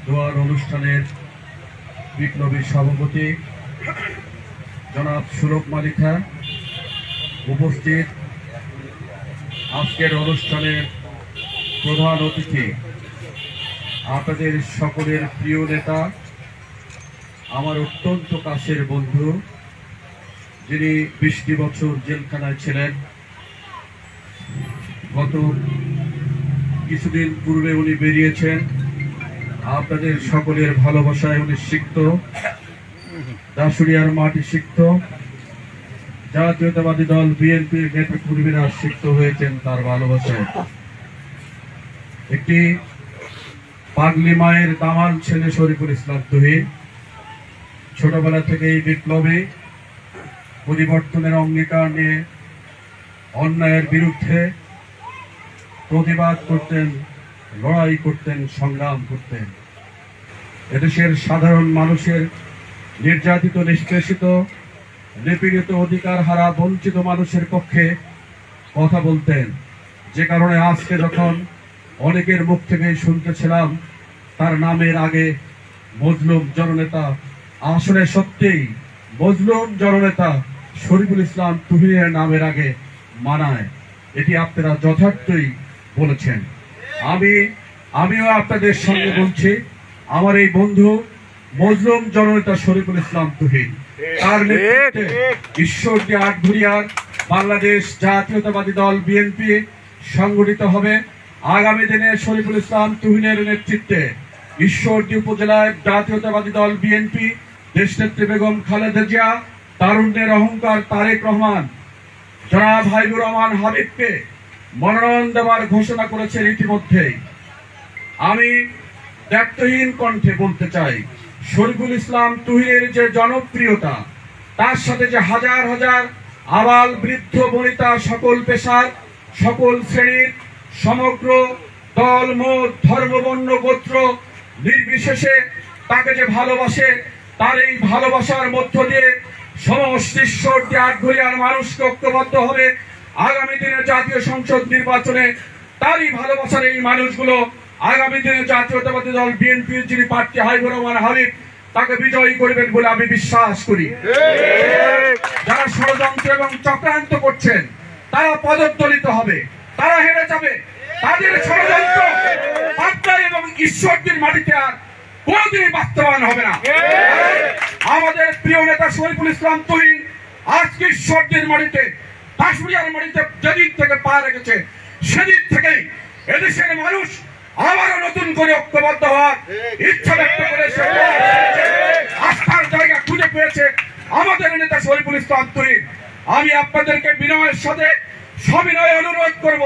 দোয়ার অনুষ্ঠানের বিপ্লবী সভাপতি জনাব সুলভ মালিকা উপস্থিত, আজকের অনুষ্ঠানের প্রধান অতিথি, আপনাদের সকলের প্রিয় নেতা, আমার অত্যন্ত কাছের বন্ধু, যিনি 20টি বছর জেলখানায় ছিলেন। গত কিছুদিন পূর্বে উনি বেরিয়েছেন। আপনাদের সকলের ভালোবাসায় উনি সিক্ত, দাসুরিয়ার মাটি সিক্ত, জাতীয়তাবাদী দল বিএনপির নেতা কর্মীরা সিক্ত হয়েছেন তার ভালোবাসায়। একটি পাগলি মায়ের দামাল ছেলে শরীফুল ইসলাম তুহিন ছোটবেলা থেকেই বিপ্লবী, পরিবর্তনের অঙ্গীকার নিয়ে অন্যায়ের বিরুদ্ধে প্রতিবাদ করতেন, লড়াই করতেন, সংগ্রাম করতেন। এদেশের সাধারণ মানুষের নির্যাতিত, নিষ্পেষিত, নিপীড়িত, অধিকার হারা, বঞ্চিত মানুষের পক্ষে কথা বলতেন। যে কারণে আজকে যখন অনেকের মুখ থেকে শুনতেছিলাম তার নামের আগে মজলুম জননেতা, আসলে সত্যিই মজলুম জননেতা শরীফুল ইসলাম তুহিনের নামের আগে মানায়। এটি আপনারা যথার্থই বলেছেন। আমিও আপনাদের সঙ্গে বলছি, আমার এই বন্ধু মজলুম জননেতা শরীফুল ইসলাম তুহিন, তার নেতৃত্বে ঈশ্বরদী আটঘরিয়ার বাংলাদেশ জাতীয়তাবাদী দল বিএনপি সংগঠিত হবে। আগামী দিনে শরীফুল ইসলাম তুহিনের নেতৃত্বে ঈশ্বরদী উপজেলায় জাতীয়তাবাদী দল বিএনপি, দেশনেত্রী বেগম খালেদা জিয়া, তারুণ্যের অহংকার তারেক রহমান, জনাব হাবিবুর রহমান হাবিবকে মনোনয়ন দেওয়ার ঘোষণা করেছেন ইতিমধ্যেই। আমি দায়িত্বহীন কণ্ঠে বলতে চাই, শরীফুল ইসলাম তুহিনের যে জনপ্রিয়তা, তার সাথে যে হাজার হাজার আবাল বৃদ্ধ বনিতা, সকল পেশার, সকল শ্রেণীর, সমগ্র দল মত, ধর্ম, বর্ণ, গোত্র নির্বিশেষে তাকে যে ভালোবাসে, তার এই ভালোবাসার মধ্য দিয়ে সমস্ত ঈশ্বরদী আটঘরিয়ার মানুষকে ঐক্যবদ্ধ হবে। আগামী দিনে জাতীয় সংসদ নির্বাচনে তারই ভালোবাসার এই মানুষগুলো আগামী দিনে জাতীয়তাবাদী দল বিএনপির যিনি প্রার্থী হাবিবুর রহমান হাবিব, তাকে বিজয়ী করবেন বলে আমি বিশ্বাস করি। যারা ষড়যন্ত্র এবং চক্রান্ত করছেন তারা পদদলিত হবে, তারা হেরে যাবে। তাদের ষড়যন্ত্র পাটনা এবং ঈশ্বরদীর মাটিতে আর কোনদিনই বাস্তবায়ন হবে না। আমাদের প্রিয় নেতা শরীফুল ইসলাম তুহিন আজকে ঈশ্বরদীর মাটিতে, দাসুরিয়ার মাটিতে যেদিন থেকে পা রেখেছে, সেদিন থেকেই এদেশের মানুষ আবারও নতুন করে ঐক্যবদ্ধ হওয়ার ইচ্ছা ব্যক্ত করে আস্থার জায়গা খুঁজে পেয়েছে আমাদের নেতা শরীফুল ইসলাম তুহিন। আমি আপনাদেরকে বিনয়ের সাথে সবিনয়ে অনুরোধ করব,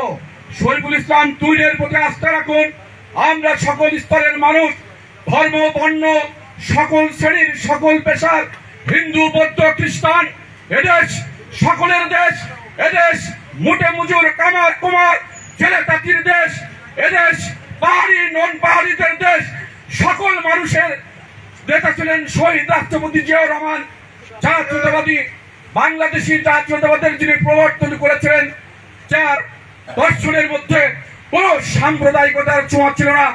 শরীফুল ইসলাম তুহিনের প্রতি আস্থা রাখুন। আমরা সকল স্তরের মানুষ, ধর্ম, বর্ণ, সকল শ্রেণীর, সকল পেশার, হিন্দু, বৌদ্ধ, খ্রিস্টান, এদেশ সকলের দেশ, এদেশ মুটে মুজুর, কামার কুমার, ছেলে তাঁতির দেশ, এদেশ পাহাড়ি নন পাহাড়িদের দেশ। সকল মানুষের নেতা ছিলেন শহীদ রাষ্ট্রপতি জিয়াউর রহমান। জাতীয়তাবাদী বাংলাদেশি জাতীয়তাবাদের যিনি প্রবর্তন করেছিলেন, যার দর্শনের মধ্যে কোন সাম্প্রদায়িকতার ছোঁয়া ছিল না,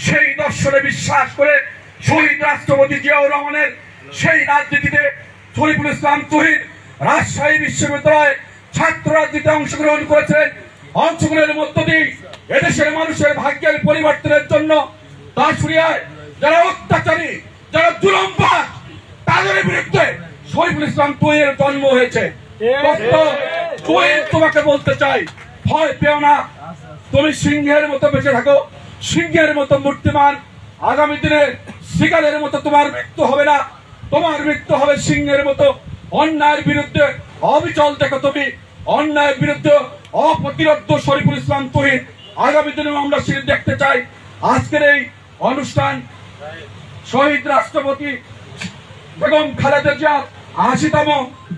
সেই দর্শনে বিশ্বাস করে শহীদ রাষ্ট্রপতি জিয়াউর রহমানের সেই রাজনীতিতে শরীফুল ইসলাম তুহিন রাজশাহী বিশ্ববিদ্যালয়ে ছাত্র রাজনীতিতে অংশগ্রহণ করেছিলেন। অংশগ্রহণের মধ্য দিয়ে এদেশের মানুষের ভাগ্যের পরিবর্তনের জন্য দাসুরিয়ায় যারা অত্যাচারী, যারা জুলুমবাজ, তাদের বিরুদ্ধে শরীফুল ইসলাম তুহিনের জন্ম হয়েছে। তোমাকে বলতে চাই, ভয় পেও না, তুমি সিংহের মতো বেঁচে থাকো, সিংহের মতো মূর্তিমান। আগামী দিনে শিকারের মতো তোমার মৃত্যু হবে না, তোমার মৃত্যু হবে সিংহের মতো। অন্যায়ের বিরুদ্ধে অবিচল দেখো তুমি, অন্যায়ের বিরুদ্ধে অপ্রতিরোধ্য শরীফুল ইসলাম তুহিন আগামী দিনে আমরা দেখতে চাই। আজকের এই অনুষ্ঠান শহীদ রাষ্ট্রপতি বেগম খালেদা জিয়া ৮০তম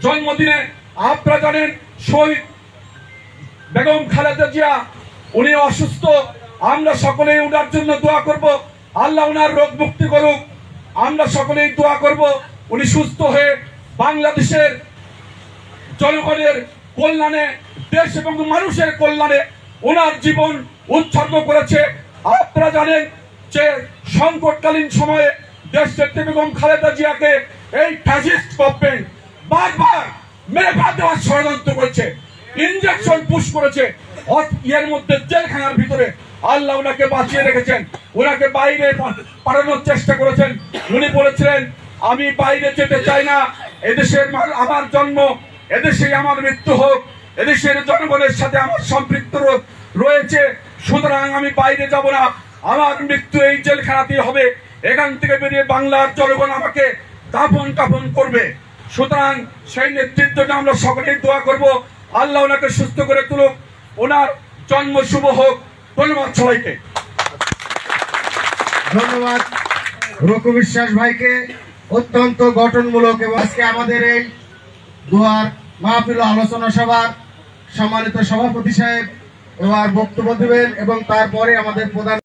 জন্মদিনে, আপনারা জানেন শহীদ বেগম খালেদা জিয়া উনি অসুস্থ। আমরা সকলেই ওনার জন্য দোয়া করব, আল্লাহ ওনার রোগ মুক্তি করুক। আমরা সকলেই দোয়া করব উনি সুস্থ হয়ে বাংলাদেশের জনগণের কল্যাণে, দেশ এবং মানুষের কল্যাণে ওনার জীবন উৎসর্গ করেছে। আপনারা জানেন যে সংকটকালীন সময়ে দেশনেত্রী বেগম খালেদা জিয়াকে এই ফ্যাসিস্ট গভর্নমেন্ট বারবার মেরে বাদ দেওয়ার ষড়যন্ত্র করেছে, ইনজেকশন পুশ করেছে। এর মধ্যে জেলখানার ভিতরে আল্লাহ ওনাকে বাঁচিয়ে রেখেছেন, ওনাকে বাইরে পাঠানোর চেষ্টা করেছেন। উনি বলেছিলেন, আমি বাইরে যেতে চাই না, এদেশের আমার জন্ম, এদেশেই আমার মৃত্যু হোক, এদেশের জনগণের সাথে আমার সম্পৃক্ত রয়েছে, সুতরাং আমি বাইরে যাব না, আমার মৃত্যু এই জেলখানাতেই হবে। এখান থেকে বেরিয়ে বাংলার জনগণ আমাকে দাফন কাফন করবে। সুতরাং সেই নেতৃত্বটা আমরা সকলেই দোয়া করব, আল্লাহ ওনাকে সুস্থ করে তুলুক, ওনার জন্ম শুভ হোক। ধন্যবাদ সবাইকে। ধন্যবাদ রঘু বিশ্বাস ভাইকে, অত্যন্ত গঠনমূলক। এবং আজকে আমাদের এই দোয়ার মাহফিল আলোচনা সভার সম্মানিত সভাপতি সাহেব এবার বক্তব্য দেবেন এবং তারপরে আমাদের প্রধান